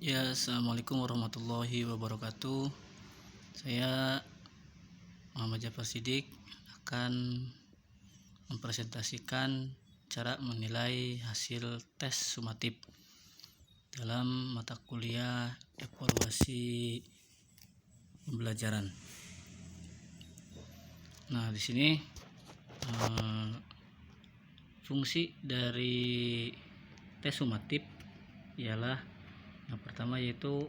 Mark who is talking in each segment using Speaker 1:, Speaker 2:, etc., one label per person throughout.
Speaker 1: Ya, assalamualaikum warahmatullahi wabarakatuh. Saya Muhammad Jafar Sidik akan mempresentasikan cara menilai hasil tes sumatif dalam mata kuliah evaluasi pembelajaran. Nah, di sini fungsi dari tes sumatif ialah yang pertama yaitu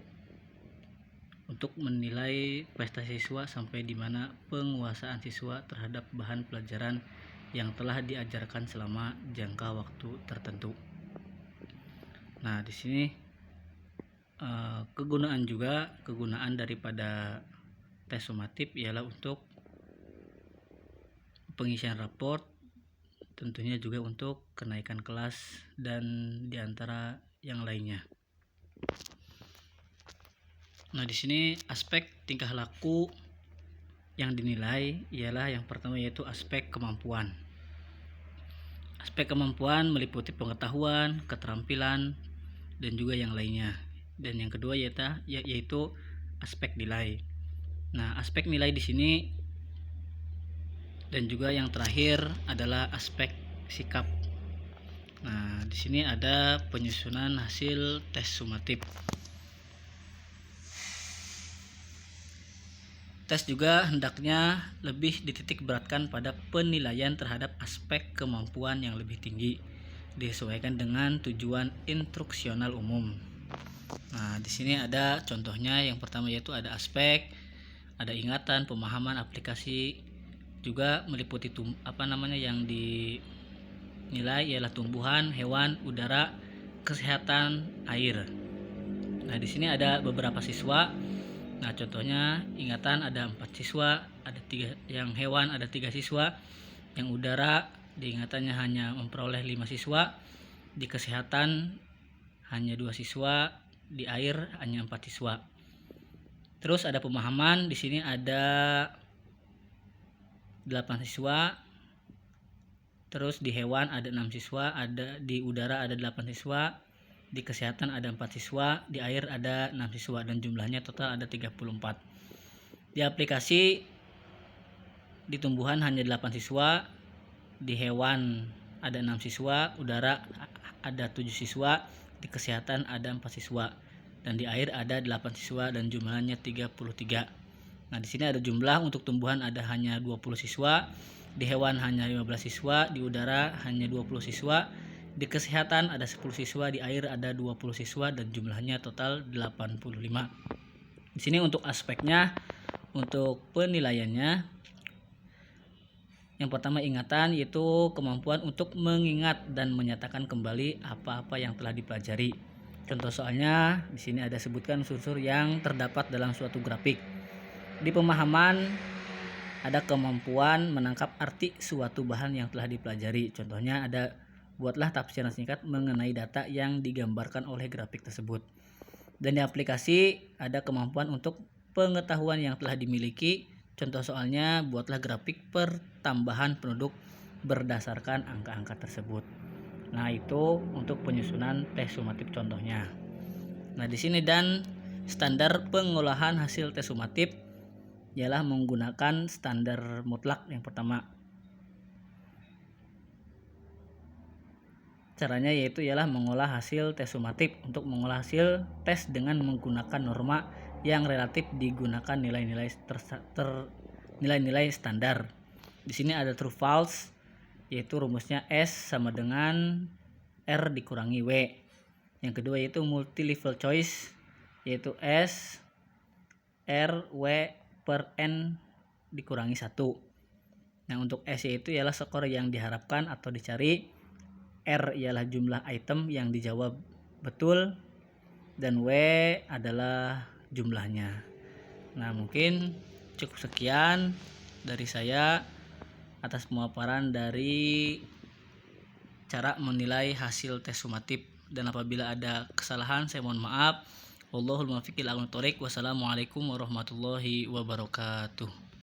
Speaker 1: untuk menilai prestasi siswa sampai di mana penguasaan siswa terhadap bahan pelajaran yang telah diajarkan selama jangka waktu tertentu. Nah, di sini kegunaan daripada tes sumatif ialah untuk pengisian raport, tentunya juga untuk kenaikan kelas dan diantara yang lainnya. Nah, di sini aspek tingkah laku yang dinilai ialah yang pertama yaitu aspek kemampuan. Aspek kemampuan meliputi pengetahuan, keterampilan, dan juga yang lainnya. Dan yang kedua yaitu aspek nilai. Nah, aspek nilai di sini dan juga yang terakhir adalah aspek sikap. Nah, di sini ada penyusunan hasil tes sumatif. Tes juga hendaknya lebih dititik beratkan pada penilaian terhadap aspek kemampuan yang lebih tinggi, disesuaikan dengan tujuan instruksional umum. Nah, di sini ada contohnya. Yang pertama yaitu ada ada ingatan, pemahaman, aplikasi, juga meliputi yang dinilai ialah tumbuhan, hewan, udara, kesehatan, air. Nah, di sini ada beberapa siswa. Nah, contohnya ingatan ada 4 siswa, ada 3, yang hewan ada 3 siswa, yang udara di ingatannya hanya memperoleh 5 siswa, di kesehatan hanya 2 siswa, di air hanya 4 siswa. Terus ada pemahaman, di sini ada 8 siswa. Terus di hewan ada 6 siswa, ada di udara ada 8 siswa, di kesehatan ada 4 siswa, di air ada 6 siswa, dan jumlahnya total ada 34. Di aplikasi di tumbuhan hanya 8 siswa, di hewan ada 6 siswa, udara ada 7 siswa, di kesehatan ada 4 siswa, dan di air ada 8 siswa dan jumlahnya 33. Nah, di sini ada jumlah untuk tumbuhan ada hanya 20 siswa, di hewan hanya 15 siswa, di udara hanya 20 siswa, di kesehatan ada 10 siswa, di air ada 20 siswa, dan jumlahnya total 85. Di sini untuk aspeknya, untuk penilaiannya, yang pertama ingatan, yaitu kemampuan untuk mengingat dan menyatakan kembali apa-apa yang telah dipelajari. Contoh soalnya di sini ada sebutkan unsur-unsur yang terdapat dalam suatu grafik. Di pemahaman ada kemampuan menangkap arti suatu bahan yang telah dipelajari. Contohnya ada buatlah tafsiran singkat mengenai data yang digambarkan oleh grafik tersebut. Dan di aplikasi ada kemampuan untuk pengetahuan yang telah dimiliki. Contoh soalnya buatlah grafik pertambahan penduduk berdasarkan angka-angka tersebut. Nah, itu untuk penyusunan tes sumatif contohnya. Nah, di sini dan standar pengolahan hasil tes sumatif ialah menggunakan standar mutlak. Yang pertama caranya yaitu ialah mengolah hasil tes sumatif. Untuk mengolah hasil tes dengan menggunakan norma yang relatif digunakan nilai-nilai standar. Di sini ada true false, yaitu rumusnya S sama dengan R dikurangi W. Yang kedua yaitu multi level choice, yaitu S R W per N dikurangi 1. Nah, untuk S yaitu ialah skor yang diharapkan atau dicari, R ialah jumlah item yang dijawab betul, dan W adalah jumlahnya. Nah, mungkin cukup sekian dari saya atas pemaparan dari cara menilai hasil tes sumatif, dan apabila ada kesalahan saya mohon maaf. Wallahul muwaffiq ila aqwamit thoriq. Wassalamualaikum warahmatullahi wabarakatuh.